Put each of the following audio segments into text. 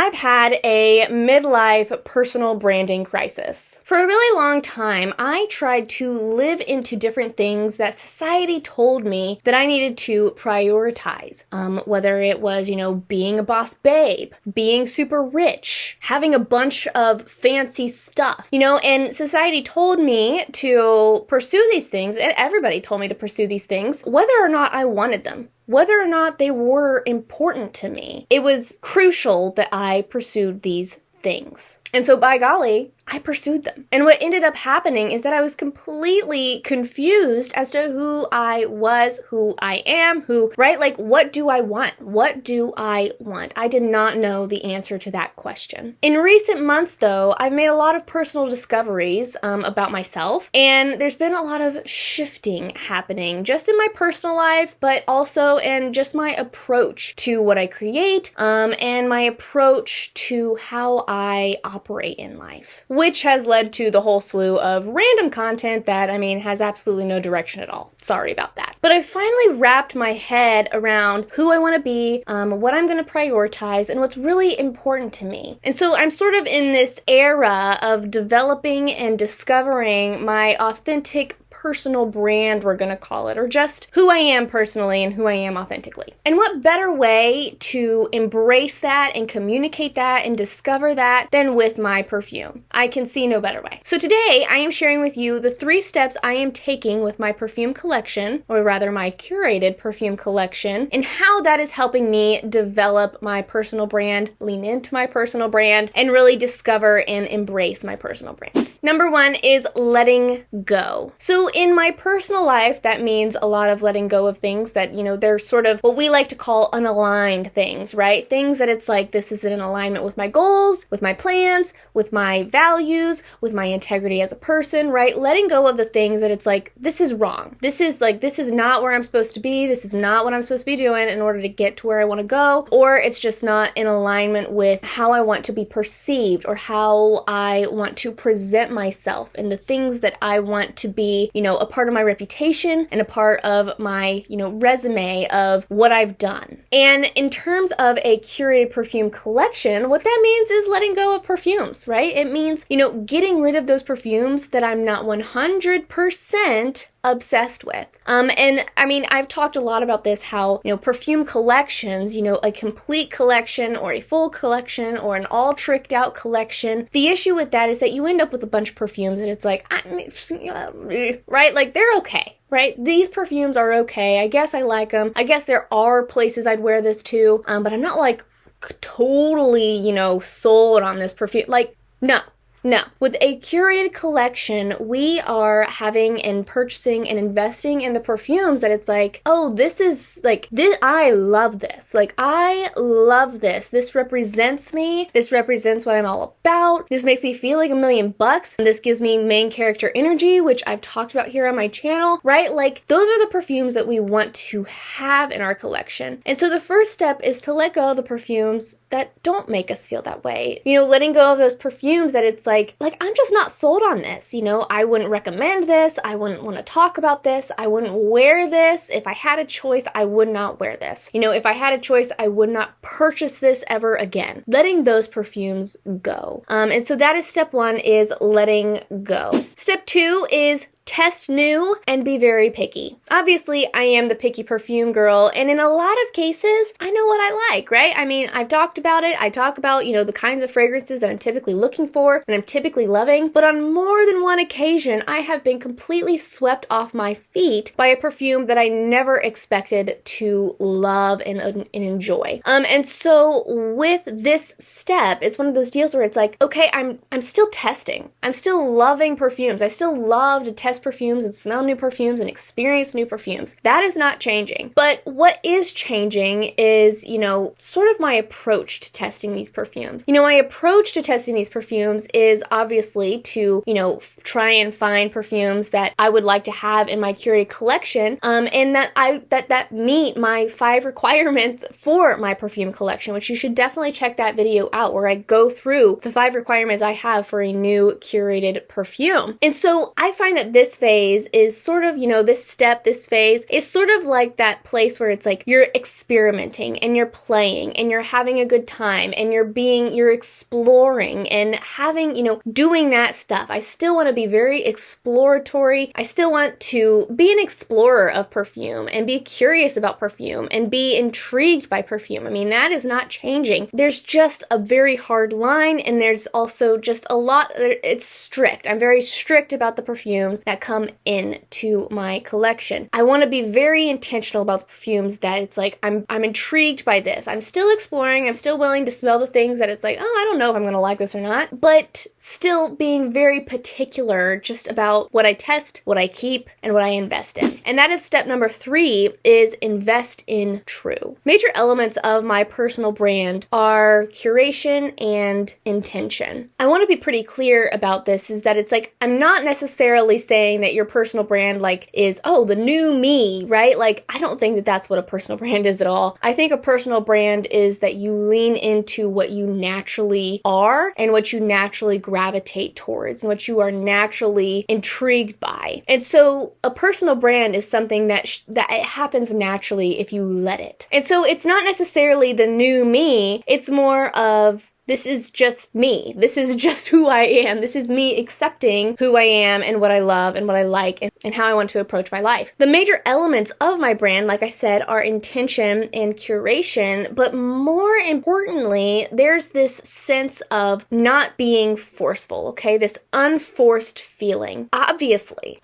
I've had a midlife personal branding crisis. For a really long time, I tried to live into different things that society told me that I needed to prioritize. Whether it was, being a boss babe, being super rich, having a bunch of fancy stuff, and society told me to pursue these things, and everybody told me to pursue these things, whether or not I wanted them. Whether or not they were important to me. It was crucial that I pursued these things. And so by golly, I pursued them. And what ended up happening is that I was completely confused as to who I was, who I am, right? Like, what do I want? What do I want? I did not know the answer to that question. In recent months, though, I've made a lot of personal discoveries about myself, and there's been a lot of shifting happening just in my personal life, but also in just my approach to what I create, and my approach to how I operate in life, which has led to the whole slew of random content that, has absolutely no direction at all. Sorry about that. But I finally wrapped my head around who I want to be, what I'm going to prioritize, and what's really important to me. And so I'm sort of in this era of developing and discovering my authentic personal brand, we're going to call it, or just who I am personally and who I am authentically. And what better way to embrace that and communicate that and discover that than with my perfume? I can see no better way. So today I am sharing with you the 3 steps I am taking with my perfume collection, or rather my curated perfume collection, and how that is helping me develop my personal brand, lean into my personal brand, and really discover and embrace my personal brand. Number 1 is letting go. So in my personal life, that means a lot of letting go of things that, they're sort of what we like to call unaligned things, right? Things that it's like, this isn't in alignment with my goals, with my plans, with my values, with my integrity as a person, right? Letting go of the things that it's like, this is wrong. This is not where I'm supposed to be. This is not what I'm supposed to be doing in order to get to where I want to go. Or it's just not in alignment with how I want to be perceived or how I want to present myself and the things that I want to be, a part of my reputation and a part of my, resume of what I've done. And in terms of a curated perfume collection, what that means is letting go of perfumes, right? It means, getting rid of those perfumes that I'm not 100% obsessed with. I've talked a lot about this, how, perfume collections, a complete collection or a full collection or an all tricked out collection. The issue with that is that you end up with a bunch of perfumes and it's like, right? Like, they're okay. Right? These perfumes are okay. I guess I like them. I guess there are places I'd wear this to, but I'm not like totally, sold on this perfume. Like, no. With a curated collection, we are having and purchasing and investing in the perfumes that it's like, oh, this is like, this, I love this. Like, I love this. This represents me. This represents what I'm all about. This makes me feel like $1,000,000. And this gives me main character energy, which I've talked about here on my channel, right? Like, those are the perfumes that we want to have in our collection. And so the first step is to let go of the perfumes that don't make us feel that way. Letting go of those perfumes that it's like I'm just not sold on this. I wouldn't recommend this. I wouldn't want to talk about this. I wouldn't wear this. If I had a choice, I would not wear this. If I had a choice, I would not purchase this ever again. Letting those perfumes go. And so that is step 1, is letting go. Step 2 is test new and be very picky. Obviously, I am the picky perfume girl, and in a lot of cases, I know what I like, right? I've talked about it. I talk about, the kinds of fragrances that I'm typically looking for and I'm typically loving, but on more than one occasion, I have been completely swept off my feet by a perfume that I never expected to love and enjoy. And so with this step, it's one of those deals where it's like, okay, I'm still testing. I'm still loving perfumes. I still love to test perfumes and smell new perfumes and experience new perfumes. That is not changing. But what is changing is, sort of my approach to testing these perfumes. My approach to testing these perfumes is obviously to, try and find perfumes that I would like to have in my curated collection, and that meet my 5 requirements for my perfume collection, which you should definitely check that video out where I go through the 5 requirements I have for a new curated perfume. And so I find that this this phase is sort of, this step, this phase is sort of like that place where it's like you're experimenting and you're playing and you're having a good time and you're exploring and having, doing that stuff. I still want to be very exploratory. I still want to be an explorer of perfume and be curious about perfume and be intrigued by perfume. I mean, that is not changing. There's just a very hard line, and there's also just a lot, it's strict. I'm very strict about the perfumes that come into my collection. I want to be very intentional about the perfumes that it's like, I'm intrigued by this. I'm still exploring. I'm still willing to smell the things that it's like, oh, I don't know if I'm going to like this or not, but still being very particular just about what I test, what I keep, and what I invest in. And that is step number 3, is invest in true. Major elements of my personal brand are curation and intention. I want to be pretty clear about this, is that it's like, I'm not necessarily saying that your personal brand is, oh, the new me, right? Like, I don't think that that's what a personal brand is at all. I think a personal brand is that you lean into what you naturally are and what you naturally gravitate towards and what you are naturally intrigued by. And so a personal brand is something that it happens naturally if you let it. And so it's not necessarily the new me. It's more of, this is just me. This is just who I am. This is me accepting who I am and what I love and what I like and how I want to approach my life. The major elements of my brand, like I said, are intention and curation, but more importantly, there's this sense of not being forceful, okay? This unforced feeling. Obviously,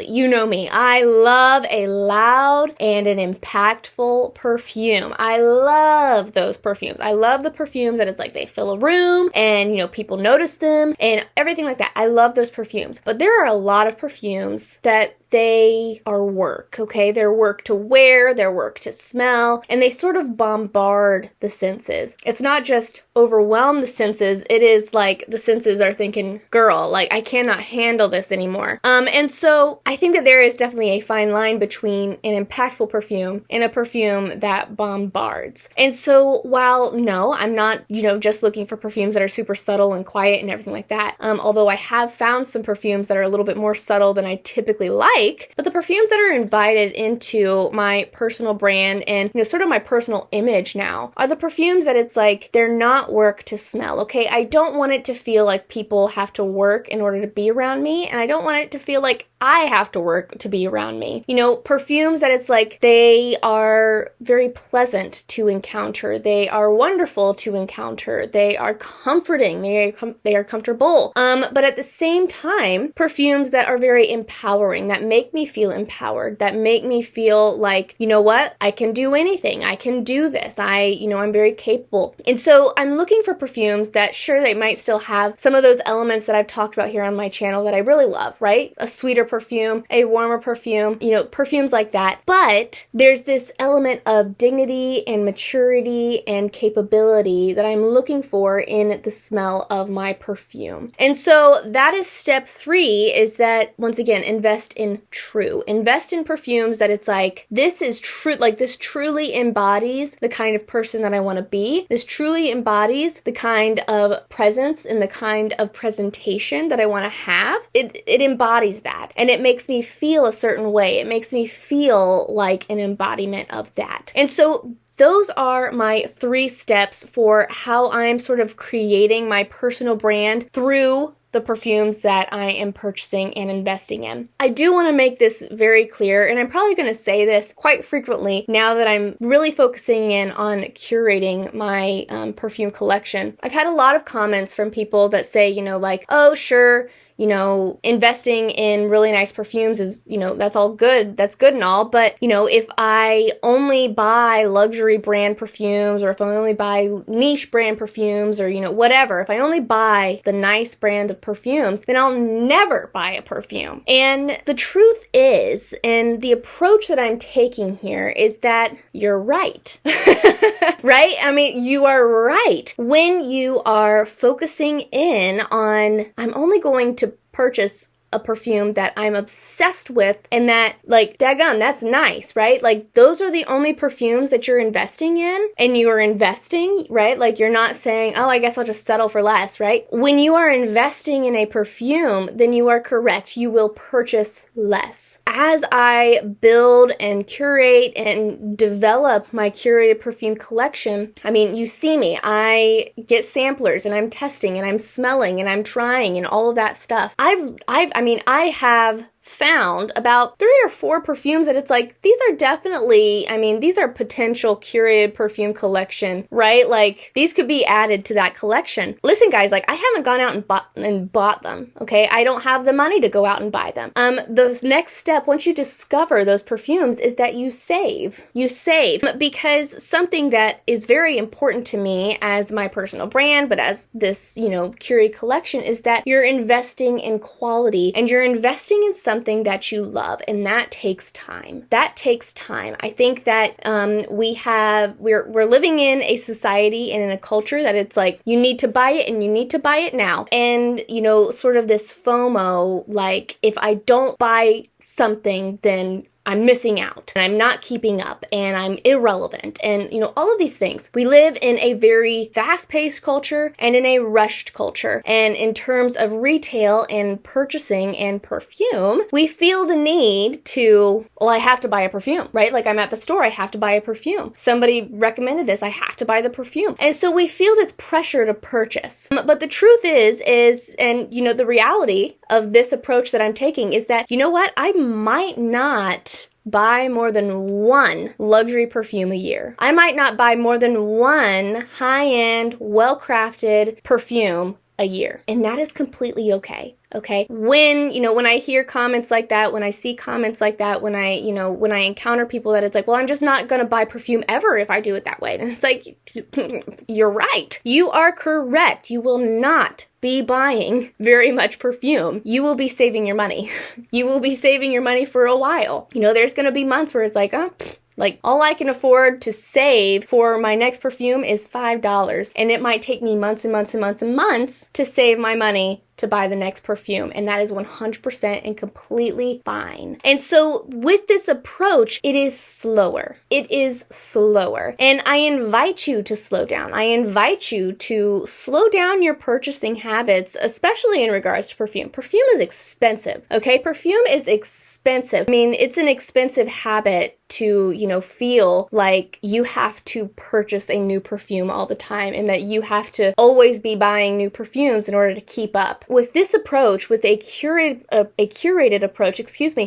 you know me. I love a loud and an impactful perfume. I love those perfumes. I love the perfumes that it's like they fill a room and, people notice them and everything like that. I love those perfumes. But there are a lot of perfumes that they are work, okay? They're work to wear, they're work to smell, and they sort of bombard the senses. It's not just overwhelm the senses, it is like the senses are thinking, girl, like, I cannot handle this anymore. And so I think that there is definitely a fine line between an impactful perfume and a perfume that bombards. And so while no, I'm not, just looking for perfumes that are super subtle and quiet and everything like that, although I have found some perfumes that are a little bit more subtle than I typically like, but the perfumes that are invited into my personal brand and, sort of my personal image now are the perfumes that it's like, they're not work to smell, okay? I don't want it to feel like people have to work in order to be around me, and I don't want it to feel like I have to work to be around me. Perfumes that it's like, they are very pleasant to encounter. They are wonderful to encounter. They are comforting. They are comfortable. But at the same time, perfumes that are very empowering, that make me feel empowered, that make me feel like, you know what? I can do anything. I can do this. I'm very capable. And so I'm looking for perfumes that, sure, they might still have some of those elements that I've talked about here on my channel that I really love, right? A sweeter perfume, a warmer perfume, perfumes like that. But there's this element of dignity and maturity and capability that I'm looking for in the smell of my perfume. And so that is step 3, is that, once again, invest in true. Invest in perfumes that it's like, this is true, like this truly embodies the kind of person that I want to be. This truly embodies the kind of presence and the kind of presentation that I want to have. It embodies that. And it makes me feel a certain way. It makes me feel like an embodiment of that. And so those are my 3 steps for how I'm sort of creating my personal brand through the perfumes that I am purchasing and investing in. I do want to make this very clear, and I'm probably going to say this quite frequently now that I'm really focusing in on curating my perfume collection. I've had a lot of comments from people that say, oh, sure, investing in really nice perfumes is, that's all good. That's good and all. But, if I only buy luxury brand perfumes, or if I only buy niche brand perfumes, or, whatever, if I only buy the nice brand of perfumes, then I'll never buy a perfume. And the truth is, and the approach that I'm taking here is that you're right. Right? I mean, you are right. When you are focusing in on, I'm only going to purchase a perfume that I'm obsessed with and that, like, daggum, that's nice, right? Like, those are the only perfumes that you're investing in, and you are investing, right? Like, you're not saying, oh, I guess I'll just settle for less, right? When you are investing in a perfume, then you are correct. You will purchase less. As I build and curate and develop my curated perfume collection, I mean, you see me, I get samplers and I'm testing and I'm smelling and I'm trying and all of that stuff. I have found about 3 or 4 perfumes that it's like, these are definitely, I mean, these are potential curated perfume collection, right? Like, these could be added to that collection. Listen, guys, like, I haven't gone out and bought them, okay? I don't have the money to go out and buy them. The next step, once you discover those perfumes, is that you save. You save, because something that is very important to me as my personal brand, but as this, curated collection, is that you're investing in quality and you're investing in something that you love, and that takes time. That takes time. I think that we're living in a society and in a culture that it's like, you need to buy it and you need to buy it now. And, sort of this FOMO, like, if I don't buy something, then I'm missing out and I'm not keeping up and I'm irrelevant and, all of these things. We live in a very fast-paced culture and in a rushed culture. And in terms of retail and purchasing and perfume, we feel the need to, well, I have to buy a perfume, right? Like, I'm at the store, I have to buy a perfume. Somebody recommended this, I have to buy the perfume. And so we feel this pressure to purchase. But the truth is, and the reality of this approach that I'm taking is that, you know what? I might not buy more than one luxury perfume a year. I might not buy more than one high-end, well-crafted perfume a year. And that is completely okay. Okay. When I hear comments like that, when I see comments like that, when I encounter people that it's like, well, I'm just not going to buy perfume ever if I do it that way. And it's like, you're right. You are correct. You will not be buying very much perfume. You will be saving your money. You will be saving your money for a while. There's going to be months where it's like, like, all I can afford to save for my next perfume is $5. And it might take me months and months and months and months to save my money to buy the next perfume. And that is 100% and completely fine. And so with this approach, it is slower. It is slower. And I invite you to slow down. I invite you to slow down your purchasing habits, especially in regards to perfume. Perfume is expensive, okay? Perfume is expensive. I mean, it's an expensive habit to, feel like you have to purchase a new perfume all the time and that you have to always be buying new perfumes in order to keep up. With this approach, with a curated approach,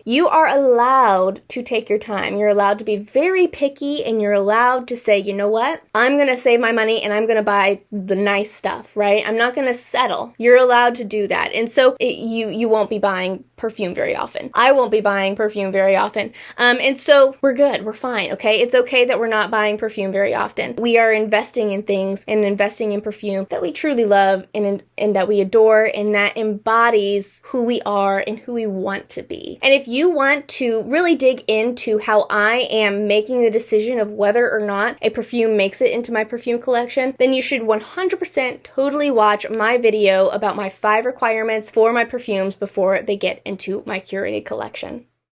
you are allowed to take your time. You're allowed to be very picky and you're allowed to say, you know what? I'm going to save my money and I'm going to buy the nice stuff, right? I'm not going to settle. You're allowed to do that. And so you won't be buying perfume very often. I won't be buying perfume very often. And so we're good. We're fine. Okay. It's okay that we're not buying perfume very often. We are investing in things and investing in perfume that we truly love and that we adore and that embodies who we are and who we want to be. And if you want to really dig into how I am making the decision of whether or not a perfume makes it into my perfume collection, then you should 100% totally watch my video about my 5 requirements for my perfumes before they get into my curated collection.